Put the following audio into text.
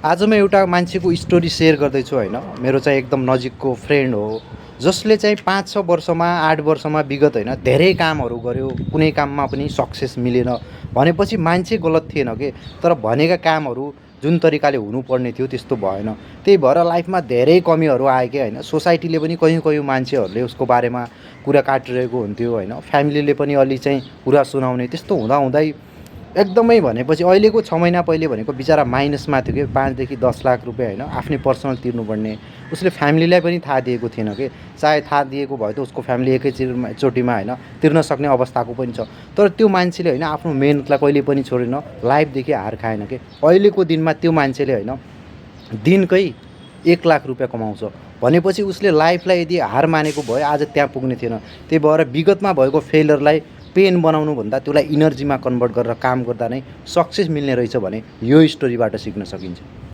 आज म एउटा मान्छेको स्टोरी सेयर गर्दैछु होइन। मेरो चाहिँ एकदम नजिकको फ्रेन्ड हो, जसले चाहिँ 5-6 वर्षमा 8 वर्षमा विगत होइन धेरै कामहरू गर्यो, कुनै काममा पनि सक्सेस मिलेन। भनेपछि मान्छे गलत थिएन के, तर भनेका कामहरू जुन तरिकाले हुनुपर्ने थियो त्यस्तो भएन। त्यही भएर लाइफमा धेरै कमीहरू आयो के होइन। सोसाइटीले पनि कयौँ मान्छेहरूले उसको बारेमा कुरा काटिरहेको हुन्थ्यो होइन। फ्यामिलीले पनि अलि चाहिँ कुरा सुनाउने, त्यस्तो हुँदाहुँदै एकदमै भनेपछि अहिलेको 6 महिना पहिले भनेको बिचरा माइनसमा थियो कि 5 देखि 10 लाख रुपियाँ होइन आफ्नै पर्सनल तिर्नुपर्ने। उसले फ्यामिलीलाई पनि थाहा दिएको थिएन कि, चाहे थाहा दिएको भए त उसको फ्यामिली एकैचोटिमा होइन तिर्न सक्ने अवस्थाको पनि छ। तर त्यो मान्छेले होइन आफ्नो मेहनतलाई कहिले पनि छोडेन, लाइफदेखि हार खाएन कि। अहिलेको दिनमा त्यो मान्छेले होइन दिनकै 1 लाख रुपियाँ कमाउँछ भनेपछि उसले लाइफलाई यदि हार मानेको भए आज त्यहाँ पुग्ने थिएन। त्यही भएर विगतमा भएको फेलरलाई पेन बनाउनुभन्दा त्यसलाई इनर्जीमा कन्भर्ट गरेर काम गर्दा नै सक्सेस मिल्ने रहेछ भने यो स्टोरीबाट सिक्न सकिन्छ।